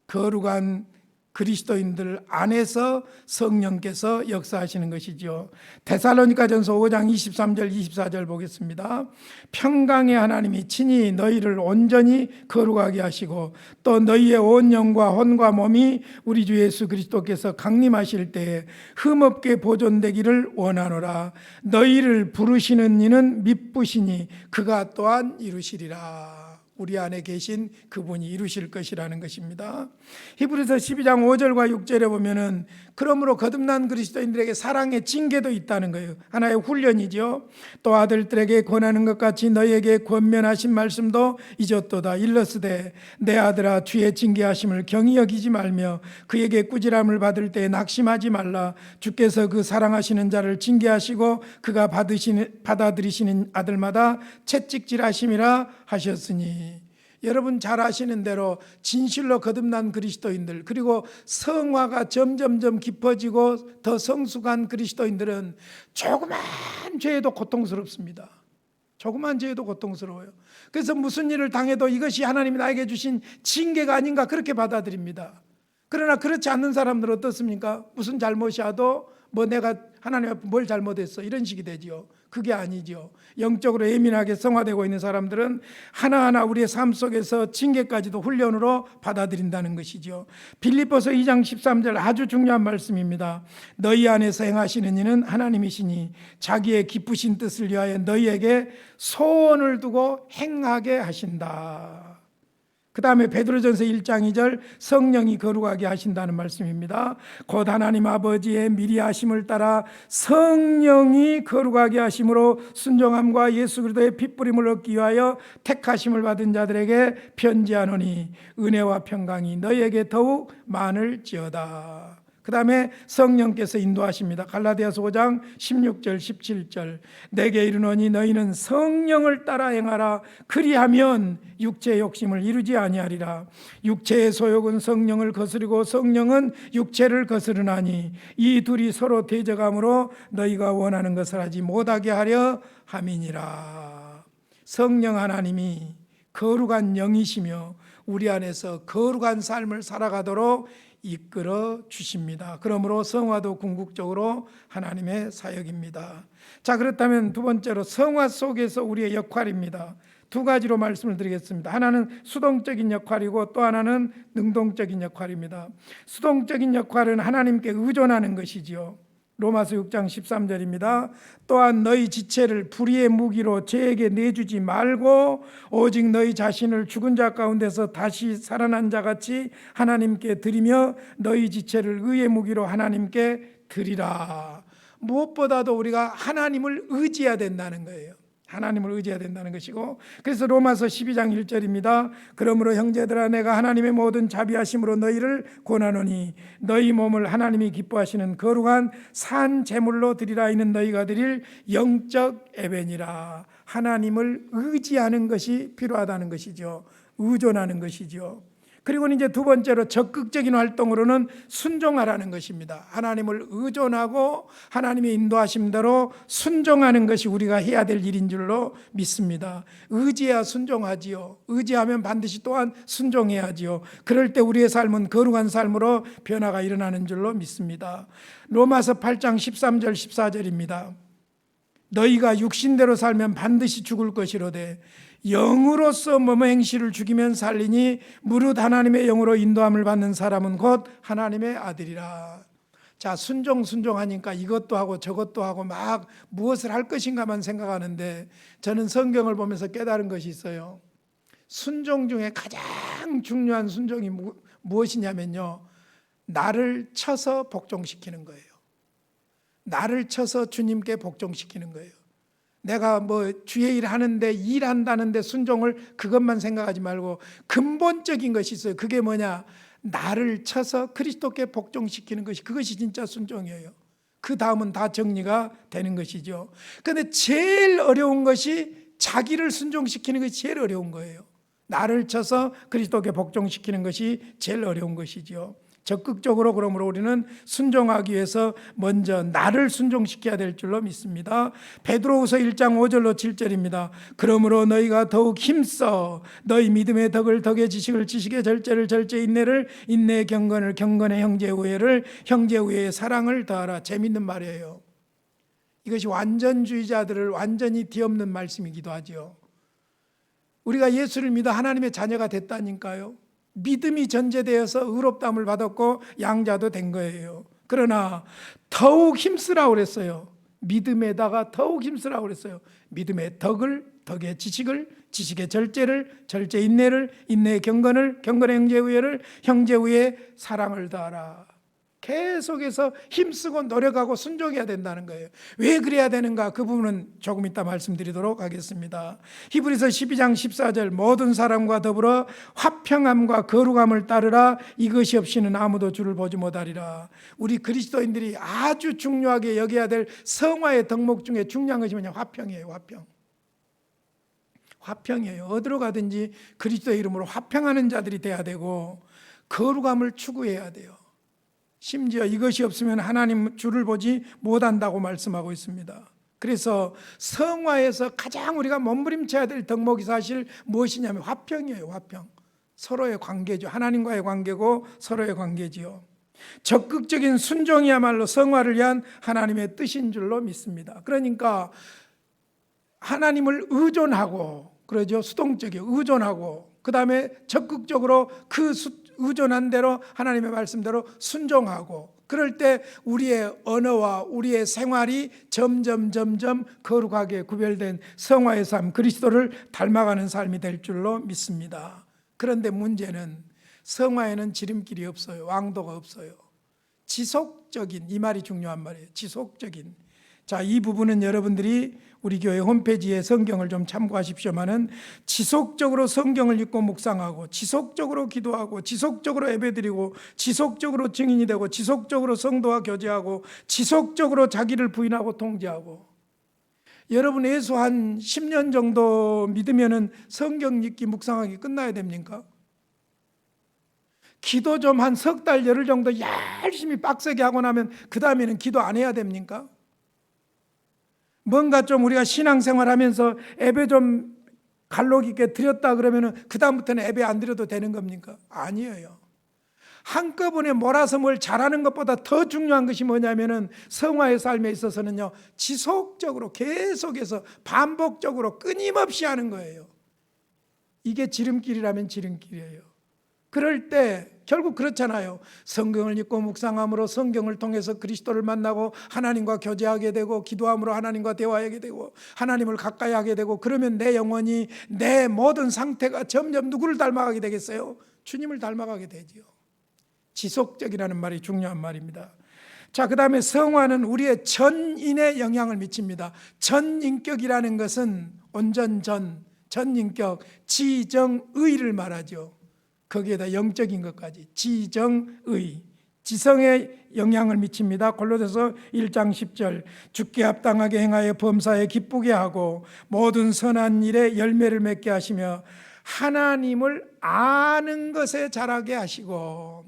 A: 거룩한 그리스도인들 안에서 성령께서 역사하시는 것이죠. 데살로니가전서 5장 23절 24절 보겠습니다. 평강의 하나님이 친히 너희를 온전히 거룩하게 하시고 또 너희의 온 영과 혼과 몸이 우리 주 예수 그리스도께서 강림하실 때에 흠없게 보존되기를 원하노라. 너희를 부르시는 이는 미쁘시니 그가 또한 이루시리라. 우리 안에 계신 그분이 이루실 것이라는 것입니다. 히브리서 12장 5절과 6절에 보면은 그러므로 거듭난 그리스도인들에게 사랑의 징계도 있다는 거예요. 하나의 훈련이죠. 또 아들들에게 권하는 것 같이 너희에게 권면하신 말씀도 잊었도다. 일러스되 내 아들아 주의 징계하심을 경히 여기지 말며 그에게 꾸지람을 받을 때에 낙심하지 말라. 주께서 그 사랑하시는 자를 징계하시고 그가 받아들이시는 아들마다 채찍질하심이라 하셨으니, 여러분 잘 아시는 대로 진실로 거듭난 그리스도인들, 그리고 성화가 점점점 깊어지고 더 성숙한 그리스도인들은 조그만 죄에도 고통스럽습니다. 조그만 죄에도 고통스러워요. 그래서 무슨 일을 당해도 이것이 하나님이 나에게 주신 징계가 아닌가 그렇게 받아들입니다. 그러나 그렇지 않는 사람들은 어떻습니까? 무슨 잘못이 와도 내가 하나님 앞에 뭘 잘못했어 이런 식이 되지요. 그게 아니죠. 영적으로 예민하게 성화되고 있는 사람들은 하나하나 우리의 삶 속에서 징계까지도 훈련으로 받아들인다는 것이죠. 빌립보서 2장 13절 아주 중요한 말씀입니다. 너희 안에서 행하시는 이는 하나님이시니 자기의 기쁘신 뜻을 위하여 너희에게 소원을 두고 행하게 하신다. 그 다음에 베드로전서 1장 2절 성령이 거룩하게 하신다는 말씀입니다. 곧 하나님 아버지의 미리 하심을 따라 성령이 거룩하게 하심으로 순종함과 예수 그리스도의 핏부림을 얻기 위하여 택하심을 받은 자들에게 편지하노니 은혜와 평강이 너희에게 더욱 많을지어다. 그 다음에 성령께서 인도하십니다. 갈라디아서 5장 16절 17절 내게 이르노니 너희는 성령을 따라 행하라. 그리하면 육체의 욕심을 이루지 아니하리라. 육체의 소욕은 성령을 거스르고 성령은 육체를 거스르나니 이 둘이 서로 대적함으로 너희가 원하는 것을 하지 못하게 하려 함이니라. 성령 하나님이 거룩한 영이시며 우리 안에서 거룩한 삶을 살아가도록 이끌어 주십니다. 그러므로 성화도 궁극적으로 하나님의 사역입니다. 자, 그렇다면 두 번째로 성화 속에서 우리의 역할입니다. 두 가지로 말씀을 드리겠습니다. 하나는 수동적인 역할이고 또 하나는 능동적인 역할입니다. 수동적인 역할은 하나님께 의존하는 것이지요. 로마서 6장 13절입니다. 또한 너희 지체를 불의의 무기로 죄에게 내주지 말고 오직 너희 자신을 죽은 자 가운데서 다시 살아난 자같이 하나님께 드리며 너희 지체를 의의 무기로 하나님께 드리라. 무엇보다도 우리가 하나님을 의지해야 된다는 거예요. 하나님을 의지해야 된다는 것이고, 그래서 로마서 12장 1절입니다. 그러므로 형제들아 내가 하나님의 모든 자비하심으로 너희를 권하노니 너희 몸을 하나님이 기뻐하시는 거룩한 산 제물로 드리라. 이는 너희가 드릴 영적 예배니라. 하나님을 의지하는 것이 필요하다는 것이죠. 의존하는 것이죠. 그리고 이제 두 번째로 적극적인 활동으로는 순종하라는 것입니다. 하나님을 의존하고 하나님의 인도하심대로 순종하는 것이 우리가 해야 될 일인 줄로 믿습니다. 의지해야 순종하지요. 의지하면 반드시 또한 순종해야지요. 그럴 때 우리의 삶은 거룩한 삶으로 변화가 일어나는 줄로 믿습니다. 로마서 8장 13절 14절입니다. 너희가 육신대로 살면 반드시 죽을 것이로되 영으로서 몸의 행실을 죽이면 살리니 무릇 하나님의 영으로 인도함을 받는 사람은 곧 하나님의 아들이라. 자, 순종하니까 이것도 하고 저것도 하고 막 무엇을 할 것인가만 생각하는데 저는 성경을 보면서 깨달은 것이 있어요. 순종 중에 가장 중요한 순종이 무엇이냐면요, 나를 쳐서 복종시키는 거예요. 나를 쳐서 주님께 복종시키는 거예요. 내가 주의 일 하는데 일한다는데 순종을 그것만 생각하지 말고 근본적인 것이 있어요. 그게 뭐냐? 나를 쳐서 그리스도께 복종시키는 것이, 그것이 진짜 순종이에요. 그 다음은 다 정리가 되는 것이죠. 그런데 제일 어려운 것이 자기를 순종시키는 것이 제일 어려운 거예요. 나를 쳐서 그리스도께 복종시키는 것이 제일 어려운 것이죠. 적극적으로 그러므로 우리는 순종하기 위해서 먼저 나를 순종시켜야 될 줄로 믿습니다. 베드로후서 1장 5절로 7절입니다. 그러므로 너희가 더욱 힘써 너희 믿음의 덕을 덕의 지식을 지식의 절제를 절제 인내를 인내의 경건을 경건의 형제 우애를 형제 우애의 사랑을 더하라. 재밌는 말이에요. 이것이 완전주의자들을 완전히 뒤엎는 말씀이기도 하죠. 우리가 예수를 믿어 하나님의 자녀가 됐다니까요. 믿음이 전제되어서 의롭다함을 받았고 양자도 된 거예요. 그러나 더욱 힘쓰라고 그랬어요. 믿음에다가 더욱 힘쓰라고 그랬어요. 믿음의 덕을 덕의 지식을, 지식의 절제를, 절제 인내를, 인내의 경건을, 경건의 형제우애를, 형제우애의 사랑을 더하라. 계속해서 힘쓰고 노력하고 순종해야 된다는 거예요. 왜 그래야 되는가? 그 부분은 조금 이따 말씀드리도록 하겠습니다. 히브리서 12장 14절 모든 사람과 더불어 화평함과 거룩함을 따르라. 이것이 없이는 아무도 주를 보지 못하리라. 우리 그리스도인들이 아주 중요하게 여겨야 될 성화의 덕목 중에 중요한 것이 뭐냐? 화평이에요. 화평이에요. 어디로 가든지 그리스도의 이름으로 화평하는 자들이 돼야 되고 거룩함을 추구해야 돼요. 심지어 이것이 없으면 하나님 주를 보지 못한다고 말씀하고 있습니다. 그래서 성화에서 가장 우리가 몸부림쳐야 될 덕목이 사실 무엇이냐면 화평이에요. 화평. 서로의 관계죠. 하나님과의 관계고 서로의 관계지요. 적극적인 순종이야말로 성화를 위한 하나님의 뜻인 줄로 믿습니다. 그러니까 하나님을 의존하고, 그러죠. 수동적이요. 의존하고, 그 다음에 적극적으로 그 의존한 대로 하나님의 말씀대로 순종하고, 그럴 때 우리의 언어와 우리의 생활이 점점 거룩하게 구별된 성화의 삶, 그리스도를 닮아가는 삶이 될 줄로 믿습니다. 그런데 문제는 성화에는 지름길이 없어요. 왕도가 없어요. 지속적인, 이 말이 중요한 말이에요. 지속적인. 자, 이 부분은 여러분들이 우리 교회 홈페이지에 성경을 좀 참고하십시오만은 지속적으로 성경을 읽고 묵상하고, 지속적으로 기도하고, 지속적으로 예배드리고, 지속적으로 증인이 되고, 지속적으로 성도와 교제하고, 지속적으로 자기를 부인하고 통제하고. 여러분 예수 한 10년 정도 믿으면은 성경 읽기 묵상하기 끝나야 됩니까? 기도 좀 한 석 달 열흘 정도 열심히 빡세게 하고 나면 그 다음에는 기도 안 해야 됩니까? 뭔가 좀 우리가 신앙생활하면서 예배 좀 갈록 있게 드렸다 그러면은 그 다음부터는 예배 안 드려도 되는 겁니까? 아니에요. 한꺼번에 몰아서 뭘 잘하는 것보다 더 중요한 것이 뭐냐면은 성화의 삶에 있어서는요, 지속적으로 계속해서 반복적으로 끊임없이 하는 거예요. 이게 지름길이라면 지름길이에요. 그럴 때 결국 그렇잖아요. 성경을 읽고 묵상함으로 성경을 통해서 그리스도를 만나고 하나님과 교제하게 되고, 기도함으로 하나님과 대화하게 되고, 하나님을 가까이 하게 되고, 그러면 내 영혼이, 내 모든 상태가 점점 누구를 닮아가게 되겠어요? 주님을 닮아가게 되지요. 지속적이라는 말이 중요한 말입니다. 자, 그 다음에 성화는 우리의 전인에 영향을 미칩니다. 전인격이라는 것은 온전 전인격, 지정의를 말하죠. 거기에다 영적인 것까지, 지정의, 지성에 영향을 미칩니다. 골로새서 1장 10절 주께 합당하게 행하여 범사에 기쁘게 하고 모든 선한 일에 열매를 맺게 하시며 하나님을 아는 것에 자라게 하시고.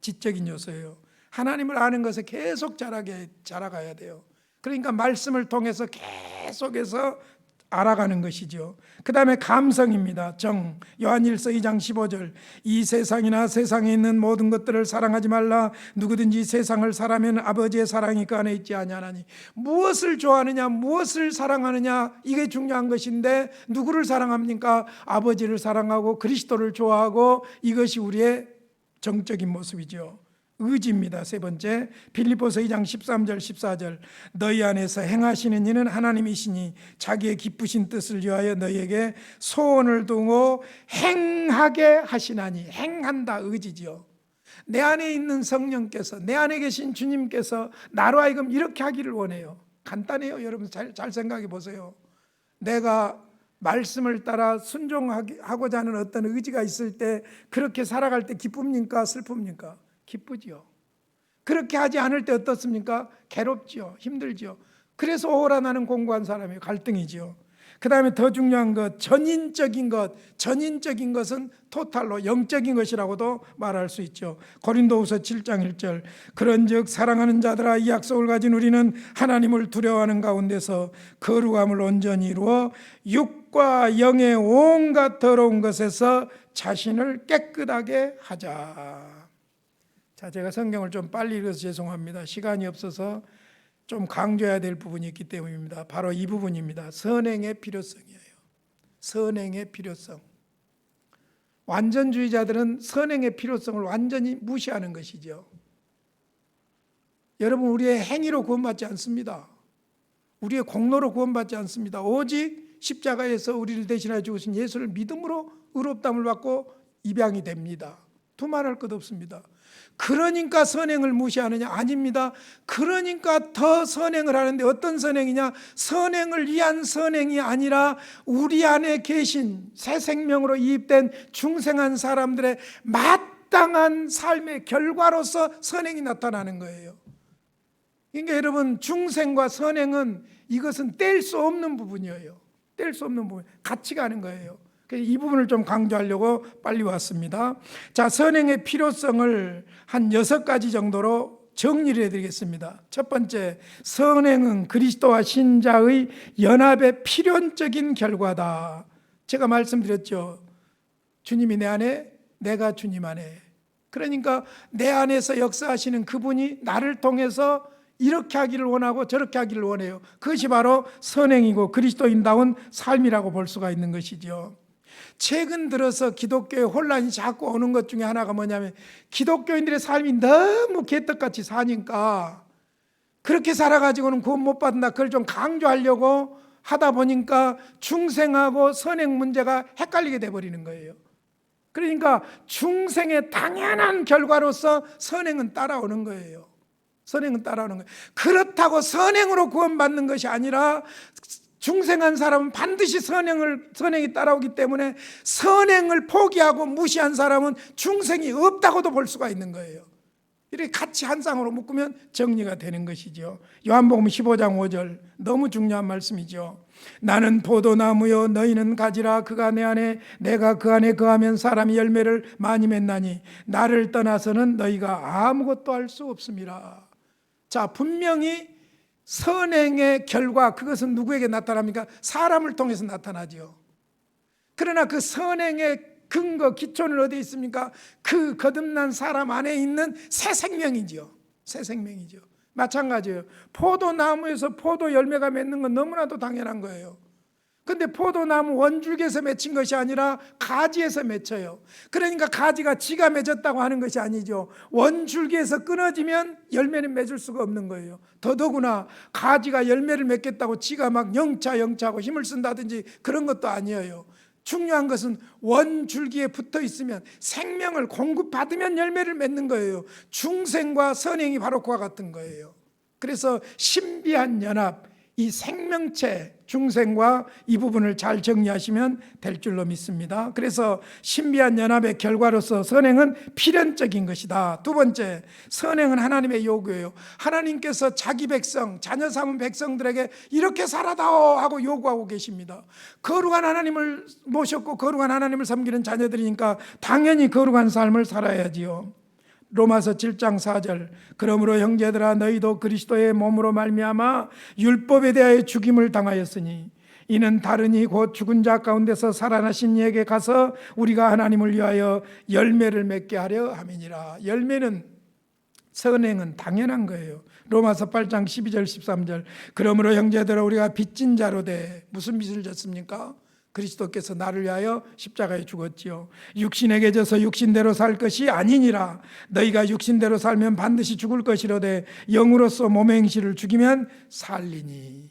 A: 지적인 요소예요. 하나님을 아는 것에 계속 자라가야 돼요. 그러니까 말씀을 통해서 계속해서 알아가는 것이죠. 그 다음에 감성입니다. 정, 요한일서 2장 15절 이 세상이나 세상에 있는 모든 것들을 사랑하지 말라. 누구든지 세상을 사랑하면 아버지의 사랑이 그 안에 있지 아니하나니. 무엇을 좋아하느냐, 무엇을 사랑하느냐, 이게 중요한 것인데 누구를 사랑합니까? 아버지를 사랑하고 그리스도를 좋아하고, 이것이 우리의 정적인 모습이죠. 의지입니다. 세 번째, 빌립보서 2장 13절 14절 너희 안에서 행하시는 이는 하나님이시니 자기의 기쁘신 뜻을 위하여 너희에게 소원을 두고 행하게 하시나니. 행한다, 의지지요. 내 안에 있는 성령께서, 내 안에 계신 주님께서 나로 하여금 이렇게 하기를 원해요. 간단해요. 여러분 잘 생각해 보세요. 내가 말씀을 따라 순종하고자 하는 어떤 의지가 있을 때 그렇게 살아갈 때 기쁩니까? 슬픕니까? 기쁘지요. 그렇게 하지 않을 때 어떻습니까? 괴롭지요. 힘들지요. 그래서 오라나는 공고한 사람이에요. 갈등이지요. 그 다음에 더 중요한 것, 전인적인 것은 토탈로 영적인 것이라고도 말할 수 있죠. 고린도후서 7장 1절 그런즉 사랑하는 자들아 이 약속을 가진 우리는 하나님을 두려워하는 가운데서 거룩함을 온전히 이루어 육과 영의 온갖 더러운 것에서 자신을 깨끗하게 하자. 자, 제가 성경을 좀 빨리 읽어서 죄송합니다. 시간이 없어서 좀 강조해야 될 부분이 있기 때문입니다. 바로 이 부분입니다. 선행의 필요성이에요. 선행의 필요성. 완전주의자들은 선행의 필요성을 완전히 무시하는 것이죠. 여러분, 우리의 행위로 구원받지 않습니다. 우리의 공로로 구원받지 않습니다. 오직 십자가에서 우리를 대신하여 죽으신 예수를 믿음으로 의롭다함을 받고 입양이 됩니다. 두말할 것 없습니다. 그러니까 선행을 무시하느냐? 아닙니다. 그러니까 더 선행을 하는데 어떤 선행이냐? 선행을 위한 선행이 아니라 우리 안에 계신 새 생명으로 이입된 중생한 사람들의 마땅한 삶의 결과로서 선행이 나타나는 거예요. 그러니까 여러분, 중생과 선행은 이것은 뗄 수 없는 부분이에요. 뗄 수 없는 부분, 같이 가는 거예요. 이 부분을 좀 강조하려고 빨리 왔습니다. 자, 선행의 필요성을 한 6가지 정도로 정리를 해드리겠습니다. 첫 번째, 선행은 그리스도와 신자의 연합의 필연적인 결과다. 제가 말씀드렸죠. 주님이 내 안에, 내가 주님 안에. 그러니까 내 안에서 역사하시는 그분이 나를 통해서 이렇게 하기를 원하고 저렇게 하기를 원해요. 그것이 바로 선행이고 그리스도인다운 삶이라고 볼 수가 있는 것이죠. 최근 들어서 기독교의 혼란이 자꾸 오는 것 중에 하나가 뭐냐면, 기독교인들의 삶이 너무 개떡같이 사니까 그렇게 살아가지고는 구원 못 받는다, 그걸 좀 강조하려고 하다 보니까 중생하고 선행 문제가 헷갈리게 돼버리는 거예요. 그러니까 중생의 당연한 결과로서 선행은 따라오는 거예요. 선행은 따라오는 거예요. 그렇다고 선행으로 구원받는 것이 아니라 중생한 사람은 반드시 선행이 따라오기 때문에 선행을 포기하고 무시한 사람은 중생이 없다고도 볼 수가 있는 거예요. 이렇게 같이 한 쌍으로 묶으면 정리가 되는 것이죠. 요한복음 15장 5절, 너무 중요한 말씀이죠. 나는 포도나무요 너희는 가지라. 그가 내 안에 내가 그 안에 거하면 사람이 열매를 많이 맺나니 나를 떠나서는 너희가 아무것도 할 수 없음이라. 자, 분명히 선행의 결과, 그것은 누구에게 나타납니까? 사람을 통해서 나타나죠. 그러나 그 선행의 근거, 기초는 어디에 있습니까? 그 거듭난 사람 안에 있는 새 생명이죠. 새 생명이죠. 마찬가지예요. 포도나무에서 포도 열매가 맺는 건 너무나도 당연한 거예요. 근데 포도나무 원줄기에서 맺힌 것이 아니라 가지에서 맺혀요. 그러니까 가지가 지가 맺었다고 하는 것이 아니죠. 원줄기에서 끊어지면 열매는 맺을 수가 없는 거예요. 더더구나 가지가 열매를 맺겠다고 지가 막 영차하고 힘을 쓴다든지 그런 것도 아니에요. 중요한 것은 원줄기에 붙어 있으면, 생명을 공급받으면 열매를 맺는 거예요. 중생과 선행이 바로 그와 같은 거예요. 그래서 신비한 연합, 이 생명체 중생과 이 부분을 잘 정리하시면 될 줄로 믿습니다. 그래서 신비한 연합의 결과로서 선행은 필연적인 것이다. 두 번째, 선행은 하나님의 요구예요. 하나님께서 자기 백성, 자녀 삼은 백성들에게 이렇게 살아다오 하고 요구하고 계십니다. 거룩한 하나님을 모셨고 거룩한 하나님을 섬기는 자녀들이니까 당연히 거룩한 삶을 살아야지요. 로마서 7장 4절, 그러므로 형제들아 너희도 그리스도의 몸으로 말미암아 율법에 대하여 죽임을 당하였으니 이는 다르니 곧 죽은 자 가운데서 살아나신 이에게 가서 우리가 하나님을 위하여 열매를 맺게 하려 함이니라. 열매는, 선행은 당연한 거예요. 로마서 8장 12절 13절, 그러므로 형제들아 우리가 빚진 자로 돼. 무슨 빚을 졌습니까? 그리스도께서 나를 위하여 십자가에 죽었지요. 육신에게 져서 육신대로 살 것이 아니니라. 너희가 육신대로 살면 반드시 죽을 것이로되 영으로서 몸의 행실을 죽이면 살리니.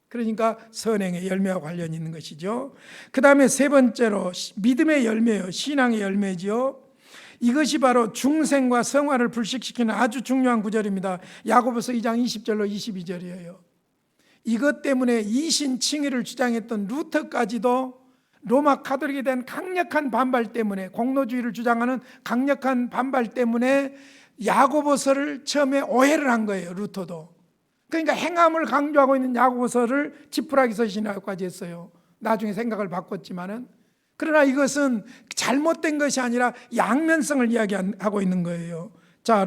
A: 그러니까 선행의 열매와 관련이 있는 것이죠. 그 다음에 세 번째로 믿음의 열매요, 신앙의 열매지요. 이것이 바로 중생과 성화를 불식시키는 아주 중요한 구절입니다. 야고보서 2장 20절로 22절이에요. 이것 때문에 이신칭의를 주장했던 루터까지도 로마 카톨릭에 대한 강력한 반발 때문에, 공로주의를 주장하는 강력한 반발 때문에 야고보서를 처음에 오해를 한 거예요. 루터도. 그러니까 행함을 강조하고 있는 야고보서를 지푸라기 서신이라고까지 했어요. 나중에 생각을 바꿨지만은, 그러나 이것은 잘못된 것이 아니라 양면성을 이야기하고 있는 거예요. 자,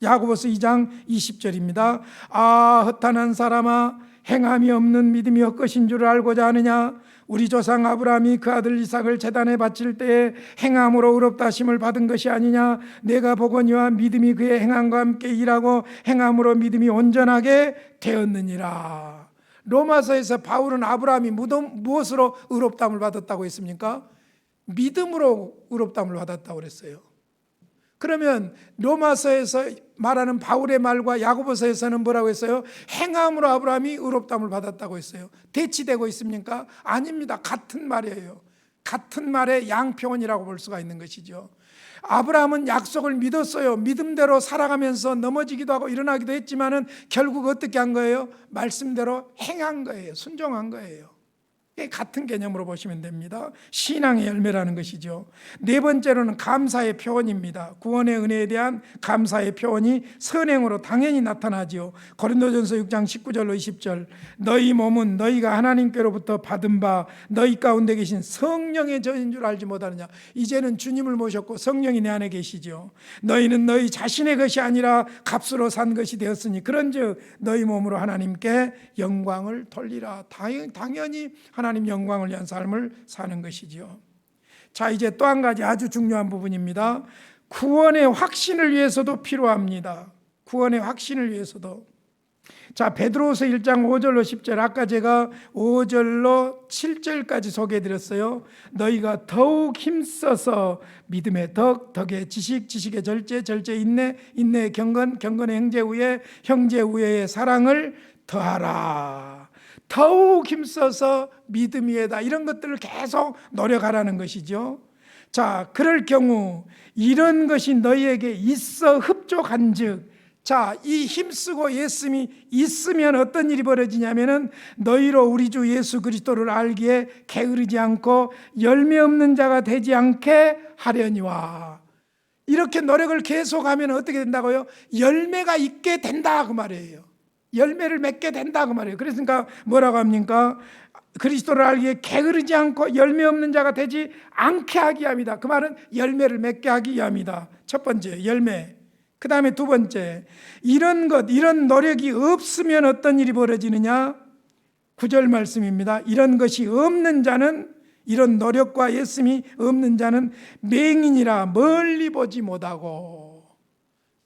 A: 야고보서 2장 20절입니다. 아, 허탄한 사람아, 행함이 없는 믿음이 헛것인 줄 알고자 하느냐? 우리 조상 아브라함이 그 아들 이삭을 제단에 바칠 때에 행함으로 의롭다 하심을 받은 것이 아니냐? 내가 보거니와 믿음이 그의 행함과 함께 일하고 행함으로 믿음이 온전하게 되었느니라. 로마서에서 바울은 아브라함이 무엇으로 의롭다함을 받았다고 했습니까? 믿음으로 의롭다함을 받았다고 그랬어요. 그러면 로마서에서 말하는 바울의 말과 야고보서에서는 뭐라고 했어요? 행함으로 아브라함이 의롭다함을 받았다고 했어요. 대치되고 있습니까? 아닙니다. 같은 말이에요. 같은 말의 양표원이라고 볼 수가 있는 것이죠. 아브라함은 약속을 믿었어요. 믿음대로 살아가면서 넘어지기도 하고 일어나기도 했지만은 결국 어떻게 한 거예요? 말씀대로 행한 거예요. 순종한 거예요. 같은 개념으로 보시면 됩니다. 신앙의 열매라는 것이죠. 네 번째로는 감사의 표현입니다. 구원의 은혜에 대한 감사의 표현이 선행으로 당연히 나타나지요. 고린도전서 6장 19절로 20절, 너희 몸은 너희가 하나님께로부터 받은 바 너희 가운데 계신 성령의 전인 줄 알지 못하느냐. 이제는 주님을 모셨고 성령이 내 안에 계시죠. 너희는 너희 자신의 것이 아니라 값으로 산 것이 되었으니 그런즉 너희 몸으로 하나님께 영광을 돌리라. 당연히 하나님 영광을 위한 삶을 사는 것이지요. 자, 이제 또 한 가지 아주 중요한 부분입니다. 구원의 확신을 위해서도 필요합니다. 구원의 확신을 위해서도. 자, 베드로후서 1장 5절로 10절, 아까 제가 5절로 7절까지 소개해드렸어요. 너희가 더욱 힘써서 믿음의 덕, 덕의 지식, 지식의 절제, 절제의 인내, 인내의 경건, 경건의 형제 우애, 형제 우애의 사랑을 더하라. 더욱 힘써서 믿음 위에다, 이런 것들을 계속 노력하라는 것이죠. 자, 그럴 경우 이런 것이 너희에게 있어 흡족한즉, 자, 이 힘쓰고 예씀이 있으면 어떤 일이 벌어지냐면은 너희로 우리 주 예수 그리스도를 알기에 게으르지 않고 열매 없는 자가 되지 않게 하려니와. 이렇게 노력을 계속하면 어떻게 된다고요? 열매가 있게 된다 그 말이에요. 열매를 맺게 된다 그 말이에요. 그러니까 뭐라고 합니까? 그리스도를 알기에 게으르지 않고 열매 없는 자가 되지 않게 하기 위함이다. 그 말은 열매를 맺게 하기 위함이다. 첫 번째 열매. 그 다음에 두 번째, 이런 것, 이런 노력이 없으면 어떤 일이 벌어지느냐? 9절 말씀입니다. 이런 것이 없는 자는, 이런 노력과 예씀이 없는 자는 맹인이라 멀리 보지 못하고.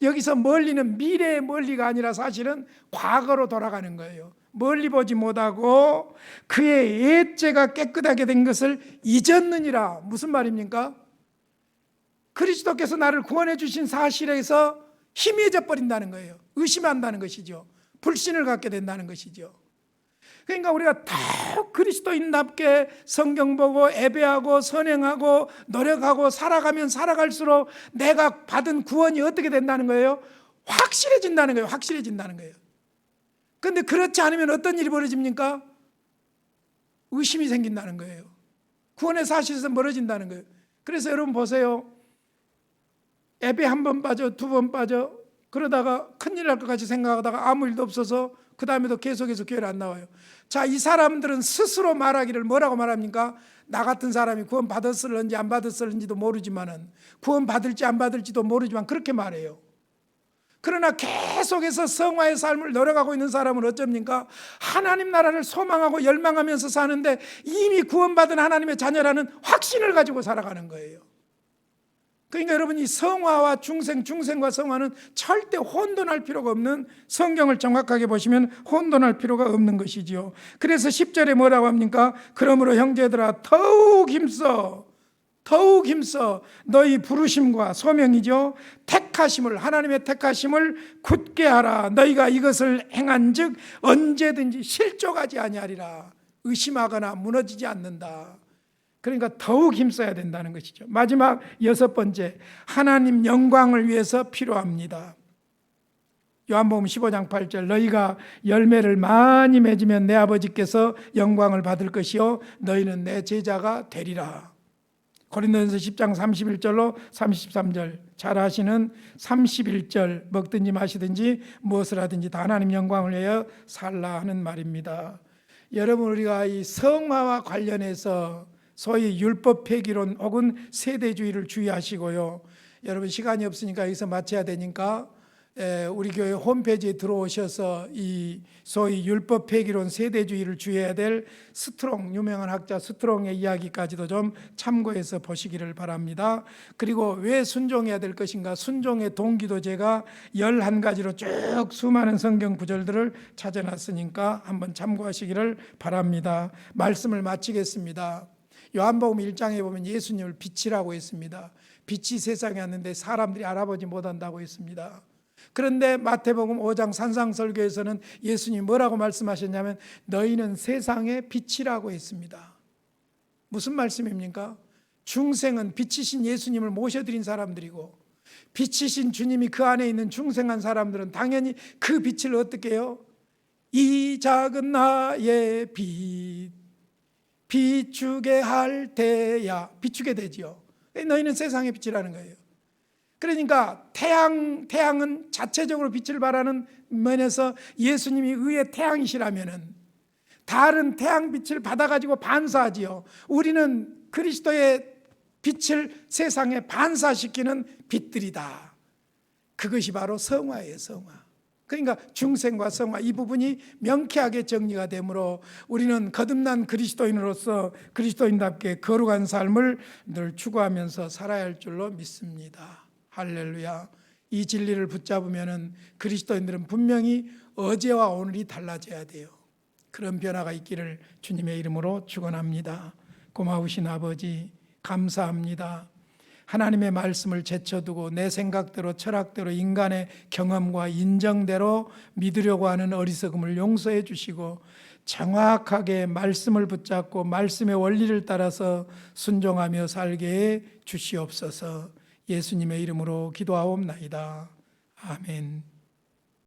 A: 여기서 멀리는 미래의 멀리가 아니라 사실은 과거로 돌아가는 거예요. 멀리 보지 못하고 그의 옛죄가 깨끗하게 된 것을 잊었느니라. 무슨 말입니까? 그리스도께서 나를 구원해 주신 사실에서 희미해져 버린다는 거예요. 의심한다는 것이죠. 불신을 갖게 된다는 것이죠. 그러니까 우리가 더욱 그리스도인답게 성경 보고 예배하고 선행하고 노력하고 살아가면 살아갈수록 내가 받은 구원이 어떻게 된다는 거예요? 확실해진다는 거예요. 확실해진다는 거예요. 그런데 그렇지 않으면 어떤 일이 벌어집니까? 의심이 생긴다는 거예요. 구원의 사실에서 멀어진다는 거예요. 그래서 여러분 보세요. 예배 한 번 빠져, 두 번 빠져, 그러다가 큰일 날 것 같이 생각하다가 아무 일도 없어서 그 다음에도 계속해서 교회를 안 나와요. 자, 이 사람들은 스스로 말하기를 뭐라고 말합니까? 나 같은 사람이 구원 받았을는지 안 받았을는지도 모르지만은, 구원 받을지 안 받을지도 모르지만 그렇게 말해요. 그러나 계속해서 성화의 삶을 노력하고 있는 사람은 어쩝니까? 하나님 나라를 소망하고 열망하면서 사는데 이미 구원받은 하나님의 자녀라는 확신을 가지고 살아가는 거예요. 그러니까 여러분이 성화와 중생과 성화는 절대 혼돈할 필요가 없는, 성경을 정확하게 보시면 혼돈할 필요가 없는 것이지요. 그래서 10절에 뭐라고 합니까? 그러므로 형제들아 더욱 힘써 너희 부르심과 소명이죠. 택하심을, 하나님의 택하심을 굳게 하라. 너희가 이것을 행한즉 언제든지 실족하지 아니하리라. 의심하거나 무너지지 않는다. 그러니까 더욱 힘써야 된다는 것이죠. 마지막 여섯 번째, 하나님 영광을 위해서 필요합니다. 요한복음 15장 8절, 너희가 열매를 많이 맺으면 내 아버지께서 영광을 받을 것이요 너희는 내 제자가 되리라. 고린도전서 10장 31절로 33절, 잘 아시는 31절, 먹든지 마시든지 무엇을 하든지 다 하나님 영광을 위하여 살라 하는 말입니다. 여러분, 우리가 이 성화와 관련해서 소위 율법 폐기론 혹은 세대주의를 주의하시고요. 여러분, 시간이 없으니까 여기서 마쳐야 되니까 우리 교회 홈페이지에 들어오셔서 이 소위 율법 폐기론 세대주의를 주의해야 될 스트롱, 유명한 학자 스트롱의 이야기까지도 좀 참고해서 보시기를 바랍니다. 그리고 왜 순종해야 될 것인가, 순종의 동기도 제가 11가지로 쭉 수많은 성경 구절들을 찾아놨으니까 한번 참고하시기를 바랍니다. 말씀을 마치겠습니다. 요한복음 1장에 보면 예수님을 빛이라고 했습니다. 빛이 세상에 왔는데 사람들이 알아보지 못한다고 했습니다. 그런데 마태복음 5장 산상설교에서는 예수님이 뭐라고 말씀하셨냐면 너희는 세상의 빛이라고 했습니다. 무슨 말씀입니까? 중생은 빛이신 예수님을 모셔드린 사람들이고 빛이신 주님이 그 안에 있는 중생한 사람들은 당연히 그 빛을 어떻게 해요? 이 작은 나의 빛 비추게 할 때야 비추게 되지요. 너희는 세상의 빛이라는 거예요. 그러니까 태양은 자체적으로 빛을 발하는 면에서 예수님이 의의 태양이시라면은 다른 태양빛을 받아가지고 반사하지요. 우리는 그리스도의 빛을 세상에 반사시키는 빛들이다. 그것이 바로 성화예요. 성화. 그러니까 중생과 성화 이 부분이 명쾌하게 정리가 되므로 우리는 거듭난 그리스도인으로서 그리스도인답게 거룩한 삶을 늘 추구하면서 살아야 할 줄로 믿습니다. 할렐루야. 이 진리를 붙잡으면 그리스도인들은 분명히 어제와 오늘이 달라져야 돼요. 그런 변화가 있기를 주님의 이름으로 축원합니다. 고마우신 아버지 감사합니다. 하나님의 말씀을 제쳐두고 내 생각대로 철학대로 인간의 경험과 인정대로 믿으려고 하는 어리석음을 용서해 주시고 정확하게 말씀을 붙잡고 말씀의 원리를 따라서 순종하며 살게 해 주시옵소서. 예수님의 이름으로 기도하옵나이다. 아멘.